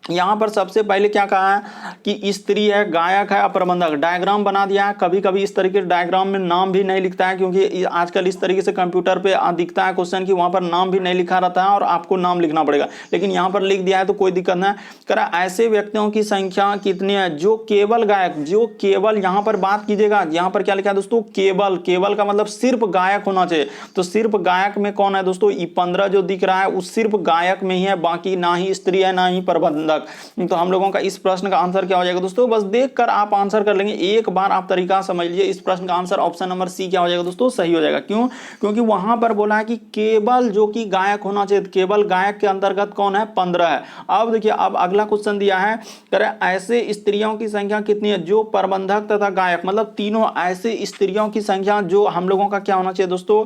यहाँ पर सबसे पहले क्या कहा है कि स्त्री है, गायक है, प्रबंधक। डायग्राम बना दिया है। कभी कभी इस तरीके के डायग्राम में नाम भी नहीं लिखता है, क्योंकि आजकल इस तरीके से कंप्यूटर पे दिखता है क्वेश्चन कि वहां पर नाम भी नहीं लिखा रहता है और आपको नाम लिखना पड़ेगा, लेकिन यहाँ पर लिख दिया है तो कोई दिक्कत नहीं। कह रहा ऐसे व्यक्तियों की संख्या कितनी है जो केवल गायक, जो केवल, यहाँ पर बात कीजिएगा, यहाँ पर क्या लिखा है दोस्तों, केवल। केवल का मतलब सिर्फ गायक होना चाहिए, तो सिर्फ गायक में कौन है दोस्तों, 15 जो दिख रहा है वो सिर्फ गायक में ही है, बाकी ना ही स्त्री है ना ही प्रबंधक। तो हम लोगों का इस प्रश्न का आंसर क्या हो जाएगा दोस्तों, बस देखकर आप आंसर कर लेंगे। एक बार आप तरीका समझ लीजिए, इस प्रश्न का आंसर ऑप्शन नंबर सी क्या हो जाएगा दोस्तों, सही हो जाएगा। क्यों, क्योंकि वहां पर बोला है कि केवल जो कि गायक होना चाहिए, केवल गायक के अंतर्गत कौन है, 15 है। अब देखिए, अब अगला क्वेश्चन दिया है, करें ऐसे स्त्रियों की संख्या कितनी है जो प्रबंधक तथा गायक, मतलब तीनों ऐसे स्त्रियों की संख्या जो हम लोगों का क्या होना चाहिए दोस्तों,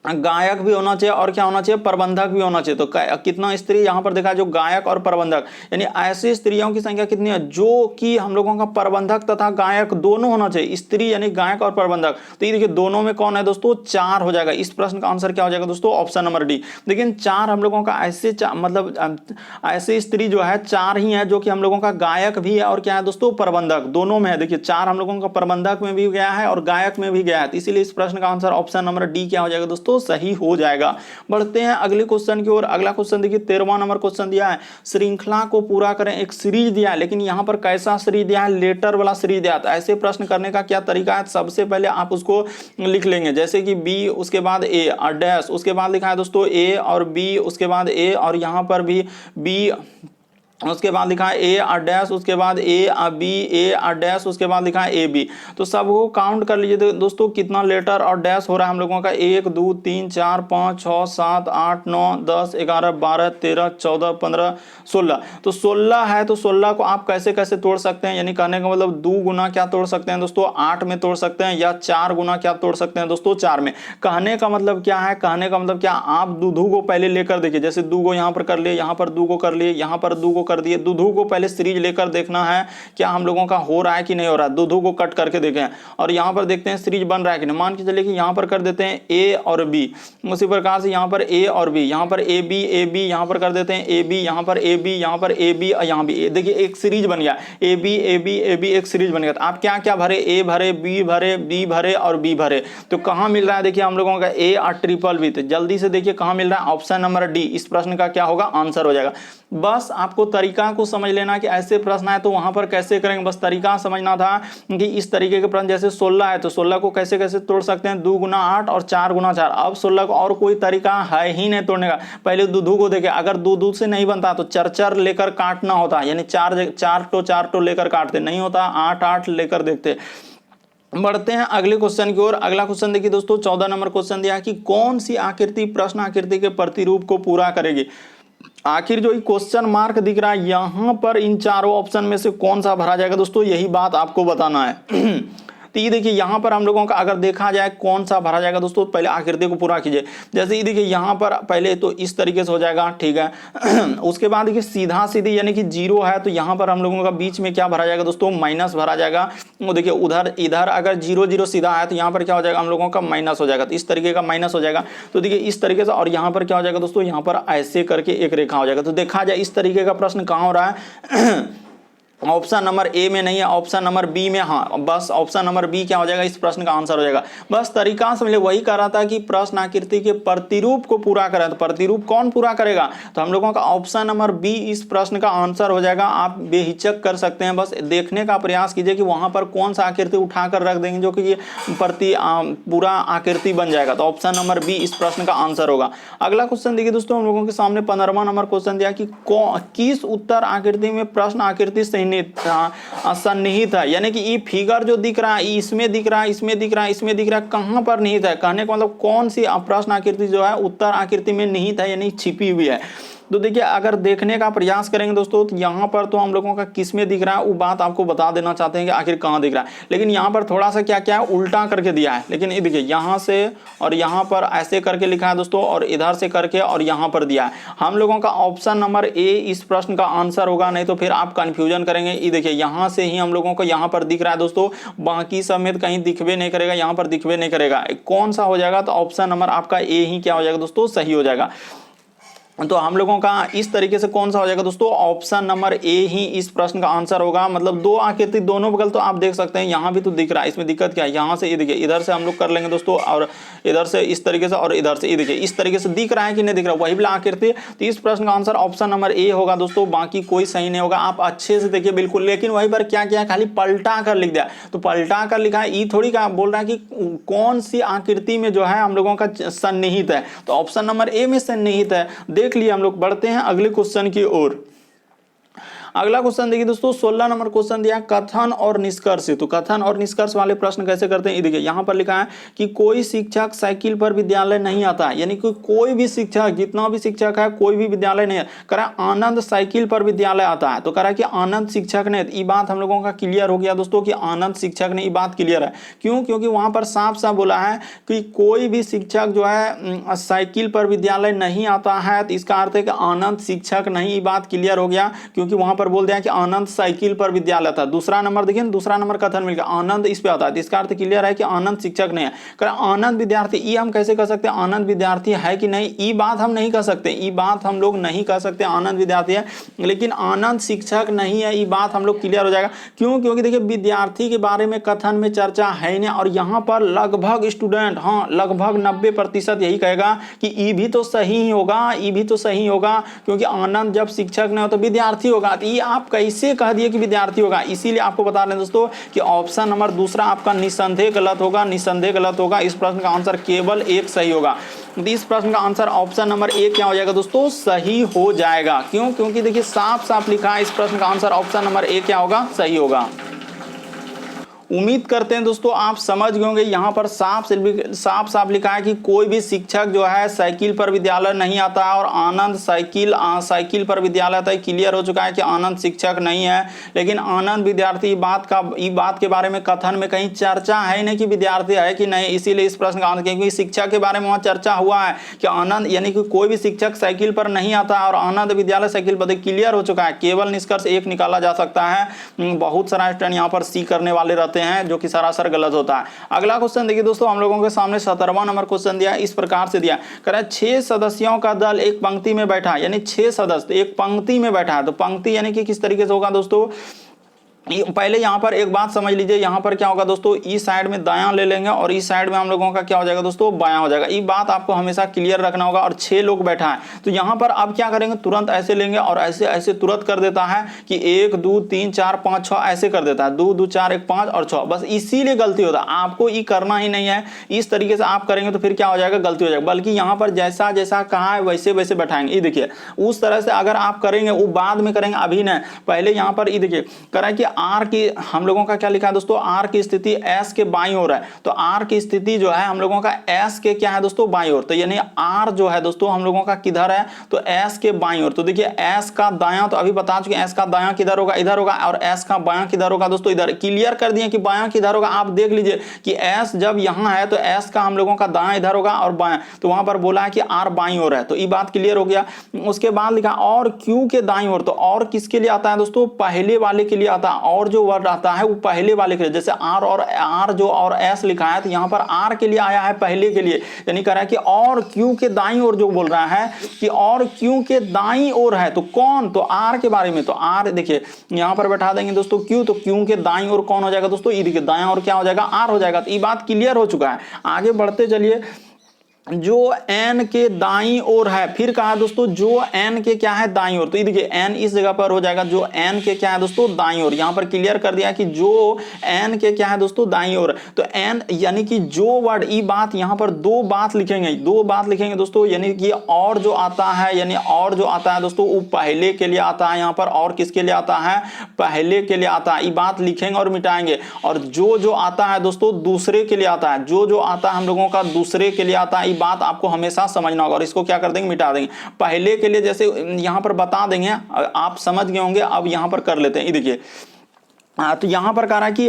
गायक भी होना चाहिए और क्या होना चाहिए, प्रबंधक भी होना चाहिए। तो कितना स्त्री यहाँ पर देखा, जो गायक और प्रबंधक, यानी ऐसी स्त्रियों की संख्या कितनी है जो कि हम लोगों का प्रबंधक तथा गायक दोनों होना चाहिए, स्त्री यानी गायक और प्रबंधक। तो ये देखिए दोनों में कौन है दोस्तों, 4 हो जाएगा। इस प्रश्न का आंसर क्या हो जाएगा दोस्तों, ऑप्शन नंबर डी। लेकिन 4 हम लोगों का ऐसे मतलब ऐसे स्त्री जो है 4 ही है जो कि हम लोगों का गायक भी है और क्या है दोस्तों, प्रबंधक दोनों में है। देखिए 4 हम लोगों का प्रबंधक में भी गया है और गायक में भी गया है, इसीलिए इस प्रश्न का आंसर ऑप्शन नंबर डी क्या हो जाएगा दोस्तों, सही हो जाएगा। बढ़ते हैं अगले क्वेश्चन की ओर। अगला क्वेश्चन देखिए 13वां नंबर क्वेश्चन दिया है, श्रृंखला को पूरा करें। एक सीरीज दिया है, लेकिन यहां पर कैसा सीरीज दिया है, लेटर वाला सीरीज दिया है। तो ऐसे प्रश्न करने का क्या तरीका है, सबसे पहले आप उसको लिख लेंगे, जैसे कि बी, उसके बाद ए और डैश, उसके बाद लिखा है दोस्तों ए और बी, उसके बाद ए और यहां पर भी बी, उसके बाद लिखा है ए और डैश, उसके बाद ए और बी, ए और डैश, उसके बाद लिखा है ए बी। तो सबको काउंट कर लीजिए दोस्तों, कितना लेटर और डैश हो रहा है हम लोगों का, 1 2 3 4 5 6 7 8 9 10 11 12 13 14 15 16। तो 16 है, तो 16 को आप कैसे कैसे तोड़ सकते हैं, यानी कहने का मतलब 2 गुना क्या तोड़ सकते हैं दोस्तों, 8 में तोड़ सकते हैं, या 4 गुना क्या तोड़ सकते हैं दोस्तों, 4 में। कहने का मतलब क्या है, कहने का मतलब क्या, आप दूधू को पहले लेकर देखिए, जैसे 2 को यहाँ पर कर लिए, यहाँ पर 2 को कर लिए, यहाँ पर 2 को कर दिए। दूधू को पहले सीरीज लेकर देखना है क्या हम लोगों का हो रहा है कि नहीं हो रहा है। दूधू को कट करके देखें और यहां पर देखते हैं सीरीज बन रहा है कि नहीं। मान के चलिए कि यहां पर कर देते हैं ए और बी, उसी प्रकार से यहां पर ए और बी, यहां पर ए बी यहां पर कर देते हैं ए बी, यहां पर ए बी, यहां पर ए बी और यहां भी। देखिए एक सीरीज बन गया, ए बी एक सीरीज बन गया। तो आप क्या क्या भरे, ए भरे, बी भरे, बी भरे और बी भरे। तो कहां मिल रहा है, देखिए हम लोगों का ए और ट्रिपल बी। तो जल्दी से देखिए कहां मिल रहा है, ऑप्शन नंबर डी इस प्रश्न का क्या होगा, आंसर हो जाएगा। बस आपको तरीका को समझ लेना कि ऐसे प्रश्न आए तो वहां पर कैसे करेंगे, बस तरीका समझना था कि इस तरीके के प्रश्न जैसे 16 है तो 16 को कैसे कैसे तोड़ सकते हैं, 2 गुना 8 और 4 गुना 4। अब 16 को और कोई तरीका है ही नहीं तोड़ने का। पहले दूधू को देखे, अगर दूधू से नहीं बनता तो चर लेकर काटना होता, यानी चार टो लेकर काटते, नहीं होता 8 लेकर देखते। बढ़ते हैं अगले क्वेश्चन की ओर। अगला क्वेश्चन देखिए दोस्तों, 14 नंबर क्वेश्चन दिया कि कौन सी आकृति प्रश्न आकृति के प्रतिरूप को पूरा करेगी। आखिर जो क्वेश्चन मार्क दिख रहा है यहां पर इन चारों ऑप्शन में से कौन सा भरा जाएगा दोस्तों, यही बात आपको बताना है। तो ये देखिए यहां पर हम लोगों का अगर देखा जाए कौन सा भरा जाएगा दोस्तों, पहले आकृति को पूरा कीजिए। जैसे ये देखिए यहां पर पहले तो इस तरीके से हो जाएगा, ठीक है। उसके बाद देखिए सीधा सीधी यानी कि 0 है तो यहां पर हम लोगों का बीच में क्या भरा जाएगा दोस्तों, माइनस भरा जाएगा। वो देखिए उधर इधर अगर 0 0 सीधा है तो यहां पर क्या हो जाएगा हम लोगों का माइनस हो जाएगा, तो इस तरीके का माइनस हो जाएगा। तो देखिए इस तरीके से, और यहां पर क्या हो जाएगा दोस्तों, यहां पर ऐसे करके एक रेखा हो जाएगा। तो देखा जाए इस तरीके का प्रश्न कहां हो रहा है, ऑप्शन नंबर ए में नहीं है, ऑप्शन नंबर बी में। हाँ बस ऑप्शन नंबर बी क्या हो जाएगा, इस प्रश्न का आंसर हो जाएगा। बस तरीका समझे, वही कह रहा था कि प्रश्न आकृति के प्रतिरूप को पूरा करें, तो प्रतिरूप कौन पूरा करेगा, तो हम लोगों का ऑप्शन नंबर बी इस प्रश्न का आंसर हो जाएगा। आप बेहिचक कर सकते हैं, बस देखने का प्रयास कीजिए कि वहां पर कौन सा आकृति उठाकर रख देंगे जो कि ये पूरा आकृति बन जाएगा, तो ऑप्शन नंबर बी इस प्रश्न का आंसर होगा। अगला क्वेश्चन देखिए दोस्तों, हम लोगों के सामने 15वां नंबर क्वेश्चन दिया कि किस उत्तर आकृति में प्रश्न आकृति सन्निहित है, यानी कि ये फिगर जो दिख रहा है इसमें दिख रहा है, इसमें दिख रहा है, इसमें दिख रहा है, कहां पर निहित है, कहने का मतलब कौन सी प्रश्न आकृति जो है उत्तर आकृति में निहित है यानी छिपी हुई है। तो देखिए अगर देखने का प्रयास करेंगे दोस्तों तो यहाँ पर तो हम लोगों का किस में दिख रहा है वो बात आपको बता देना चाहते हैं कि आखिर कहाँ दिख रहा है, लेकिन यहाँ पर थोड़ा सा क्या क्या है उल्टा करके दिया है। लेकिन ये देखिए यहाँ से और यहाँ पर ऐसे करके लिखा है दोस्तों, और इधर से करके और यहाँ पर दिया है। हम लोगों का ऑप्शन नंबर ए इस प्रश्न का आंसर होगा, नहीं तो फिर आप कंफ्यूजन करेंगे। ये देखिए यहाँ से ही हम लोगों को यहाँ पर दिख रहा है दोस्तों, बाकी समेत कहीं दिखबे नहीं करेगा, यहाँ पर दिखबे नहीं करेगा। कौन सा हो जाएगा, तो ऑप्शन नंबर आपका ए ही क्या हो जाएगा दोस्तों, सही हो जाएगा। तो हम लोगों का इस तरीके से कौन सा हो जाएगा दोस्तों, ऑप्शन नंबर ए ही इस प्रश्न का आंसर होगा। मतलब दो आकृति दोनों बगल तो आप देख सकते हैं, यहाँ भी तो दिख रहा है, इसमें दिक्कत क्या है, यहाँ से ये देखिए इधर से हम लोग कर लेंगे दोस्तों, और इधर से इस तरीके से, और इधर से ये देखिए इस तरीके से दिख रहा है कि नहीं दिख रहा, वही वाला आकृति। तो इस प्रश्न का आंसर ऑप्शन नंबर ए होगा दोस्तों, बाकी कोई सही नहीं होगा। आप अच्छे से देखिए बिल्कुल, लेकिन वहीं पर क्या किया, खाली पलटा कर लिख दिया। तो पलटा कर लिखा है, ये थोड़ी का बोल रहा है कि कौन सी आकृति में जो है हम लोगों का सन्निहित है, तो ऑप्शन नंबर ए में सन्निहित है। देख लिए हम लोग। बढ़ते हैं अगले क्वेश्चन की ओर। अगला क्वेश्चन देखिए दोस्तों, 16 नंबर क्वेश्चन दिया कथन और निष्कर्ष। तो कथन और निष्कर्ष वाले प्रश्न कैसे करते हैं, ये देखिए यहाँ पर लिखा है कि कोई शिक्षक साइकिल पर विद्यालय नहीं आता, यानी कि कोई भी शिक्षक, जितना भी शिक्षक है कोई भी विद्यालय नहीं है। कह रहा है आनंद साइकिल पर विद्यालय आता है, तो कह रहा है कि आनंद शिक्षक ने, ये बात हम लोगों का क्लियर हो गया दोस्तों कि आनंद शिक्षक ने, ये बात क्लियर है। क्यों, क्योंकि वहां पर साफ साफ बोला है कि कोई भी शिक्षक जो है साइकिल पर विद्यालय नहीं आता है, तो इसका अर्थ है कि आनंद शिक्षक नहीं, ये बात क्लियर हो गया, क्योंकि वहां पर बोल दिया कि आनंद साइकिल पर विद्यालय था। दूसरा नंबर देखिए, दूसरा नंबर कथन मिल गया, आनंद इस पे आता है, तो इसका अर्थ क्लियर है कि आनंद शिक्षक नहीं है। कर आनंद विद्यार्थी, ये हम कैसे कह सकते हैं आनंद विद्यार्थी है कि नहीं, ये बात हम नहीं कह सकते, ये बात हम लोग नहीं कह सकते आनंद विद्यार्थी है, लेकिन आनंद शिक्षक नहीं है, ये बात हम लोग क्लियर हो जाएगा। क्यों, क्योंकि देखिए विद्यार्थी के बारे में कथन में चर्चा है नहीं, और यहाँ पर लगभग स्टूडेंट, हाँ लगभग 90% यही कहेगा कि ये भी तो सही होगा, ये भी तो सही होगा, क्योंकि आनंद जब शिक्षक नहीं हो तो विद्यार्थी होगा। तो ये आप कैसे कह दिए कि विद्यार्थी होगा, इसीलिए आपको बता रहे हैं दोस्तों कि ऑप्शन नंबर दूसरा आपका निसंदेह गलत होगा, निसंदेह गलत होगा। इस प्रश्न का आंसर केवल एक सही होगा। इस प्रश्न का आंसर ऑप्शन नंबर ए क्या हो जाएगा दोस्तों, सही हो जाएगा। क्यों, क्योंकि देखिए साफ साफ लिखा है, इस प्रश्न का आंसर ऑप्शन नंबर ए क्या होगा, सही होगा। उम्मीद करते हैं दोस्तों आप समझ गए होंगे। यहाँ पर साफ साफ लिखा है कि कोई भी शिक्षक जो है साइकिल पर विद्यालय नहीं आता है, और आनंद साइकिल पर विद्यालय आता है। क्लियर हो चुका है कि आनंद शिक्षक नहीं है, लेकिन आनंद विद्यार्थी, बात के बारे में कथन में कहीं चर्चा है नहीं कि विद्यार्थी है कि नहीं, इसीलिए इस प्रश्न का आंसर, क्योंकि शिक्षा के बारे में वहाँ चर्चा हुआ है कि आनंद, यानी कि कोई भी शिक्षक साइकिल पर नहीं आता है और आनंद विद्यालय साइकिल पर, क्लियर हो चुका है। केवल निष्कर्ष एक निकाला जा सकता है। बहुत सारा स्टूडेंट यहाँ पर सी करने वाले रहते हैं, जो कि सरासर गलत होता है। अगला क्वेश्चन देखिए दोस्तों, हम लोगों के सामने 17वां नंबर क्वेश्चन दिया, इस प्रकार से दिया, कह रहा है 6 सदस्यों का दल एक पंक्ति में बैठा, यानी 6 सदस्य एक पंक्ति में बैठा है। तो पंक्ति यानी कि किस तरीके से होगा दोस्तों, पहले यहाँ पर एक बात समझ लीजिए, यहाँ पर क्या होगा दोस्तों, इस साइड में दायां ले लेंगे और इस साइड में हम लोगों का क्या हो जाएगा दोस्तों, बायां हो जाएगा। ये बात आपको हमेशा क्लियर रखना होगा। और 6 लोग बैठा है तो यहाँ पर अब क्या करेंगे, तुरंत ऐसे लेंगे और ऐसे ऐसे तुरंत कर देता है कि 1 2 3 4 5 6 ऐसे कर देता है, 2 2 4 1 5 और 6, बस इसीलिए गलती होता है। आपको ये करना ही नहीं है, इस तरीके से आप करेंगे तो फिर क्या हो जाएगा, गलती हो जाएगा। बल्कि यहाँ पर जैसा जैसा कहा है वैसे वैसे बैठाएंगे। ये देखिए उस तरह से अगर आप करेंगे, वो बाद में करेंगे, अभी नहीं, पहले यहाँ पर ये देखिए करा कि आर की हम लोगों का क्या लिखा है दोस्तों, आर की स्थिति एस के बाईं ओर है। तो आर की स्थिति जो है हम लोगों का एस के क्या है दोस्तों, बाईं ओर। तो यानी आर जो है दोस्तों हम लोगों का किधर है, तो एस के बाईं ओर। तो देखिए एस का दायां तो अभी बता चुके, एस का दायां किधर होगा, इधर होगा, और एस का बायां किधर होगा दोस्तों, इधर। क्लियर कर दिए कि बायां किधर होगा। आप देख लीजिए कि एस जब यहां है तो एस का हम लोगों का दायां इधर होगा और बायां, तो वहां पर बोला है कि आर बाईं ओर है, तो ये बात क्लियर हो गया। उसके बाद लिखा और क्यू के दाईं ओर। तो और किसके लिए आता है दोस्तों, पहले वाले के लिए आता है। और जो वर्ड आता है वो पहले वाले के लिए, जैसे आर और आर जो और एस लिखा है तो यहां पर आर के लिए आया है, पहले के लिए। यानी कह रहा है कि और क्यू के दाईं ओर, जो बोल रहा है कि और क्यू के दाईं ओर है, तो कौन, तो आर के बारे में। तो आर देखिए यहां पर बैठा देंगे दोस्तों क्यू, तो क्यू के दाईं ओर कौन हो जाएगा दोस्तों, ये देखिए दायां ओर क्या हो जाएगा, आर हो जाएगा। तो ये बात क्लियर हो चुका है। आगे बढ़ते चलिए, जो n के दाईं ओर है, फिर कहा दोस्तों जो n के क्या है, दाईं ओर। तो ये देखिए n इस जगह पर हो जाएगा, जो n के क्या है दोस्तों, दाईं ओर। यहां पर क्लियर कर दिया कि जो n के क्या है दोस्तों, दाईं ओर। तो n यानी कि जो वर्ड, ये बात यहां पर दो बात लिखेंगे दोस्तों। यानी कि और जो आता है, यानी और जो आता है दोस्तों वो पहले के लिए आता है। यहां पर और किसके लिए आता है, पहले के लिए आता है। ये बात लिखेंगे और मिटाएंगे। और जो आता है दोस्तों दूसरे के लिए आता है, जो आता है हम लोगों का दूसरे के लिए आता है। बात आपको हमेशा समझना होगा। और इसको क्या कर देंगे, मिटा देंगे। पहले के लिए जैसे यहां पर बता देंगे, आप समझ गए होंगे। अब यहां पर कर लेते हैं, ये देखिए तो यहां पर कह रहा है कि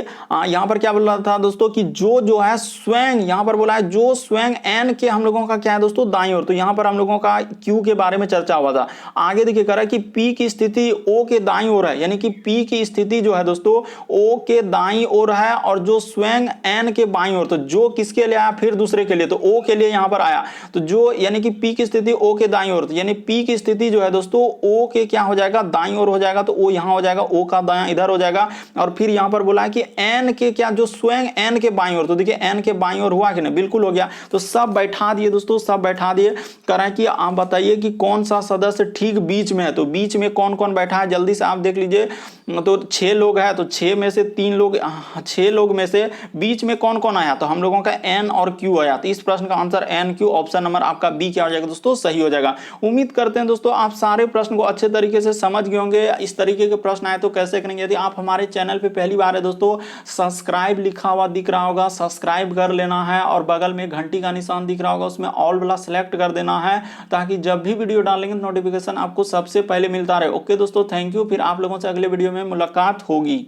यहां पर क्या बोल रहा था दोस्तों कि जो है स्वयं, यहां पर बोला है जो स्वयं n के हम लोगों का क्या है दोस्तों, दाईं ओर। तो यहां पर हम लोगों का q के बारे में चर्चा हुआ था। आगे देखिए कह रहा है कि p की स्थिति o के दाईं ओर है। यानी कि p की स्थिति जो है दोस्तों o के दाईं ओर है, और जो स्वयं n के बाईं ओर। तो जो किसके लिए आया, फिर दूसरे के लिए, तो o के लिए यहां पर आया। तो जो यानी कि p की स्थिति o के दाईं ओर, यानी p की स्थिति जो है दोस्तों o के क्या हो जाएगा, दाईं ओर हो जाएगा। तो o यहां हो जाएगा, o का दायां इधर हो जाएगा। और फिर यहां पर बोला है कि n के क्या, जो स्वयं n के बाईं ओर। तो देखिए n के बाईं ओर हुआ कि नहीं, बिल्कुल हो गया। तो सब बैठा दिए दोस्तों, सब बैठा दिए। कह रहा है कि आप बताइए कि कौन सा सदस्य ठीक बीच में है। तो बीच में कौन कौन बैठा है, जल्दी से आप देख लीजिए। तो 6 लोग है, तो 6 में से 3 लोग, 6 लोग में से बीच में कौन कौन आया, तो हम लोगों का n और q आया। तो इस प्रश्न का answer n q, option number आपका बी क्या हो जाएगा दोस्तों, सही हो जाएगा। उम्मीद करते हैं दोस्तों आप सारे प्रश्न को अच्छे तरीके से समझ गए होंगे। इस तरीके के प्रश्न आए तो कैसे करेंगे। यदि आप हमारे चैनल पे पहली बार है दोस्तों, सब्सक्राइब लिखा हुआ दिख रहा होगा, सब्सक्राइब कर लेना है। और बगल में घंटी का निशान दिख रहा होगा, उसमें ऑल वाला सेलेक्ट कर देना है, ताकि जब भी वीडियो डालेंगे नोटिफिकेशन आपको सबसे पहले मिलता रहे। ओके दोस्तों, थैंक यू। फिर आप लोगों से अगले वीडियो में मुलाकात होगी।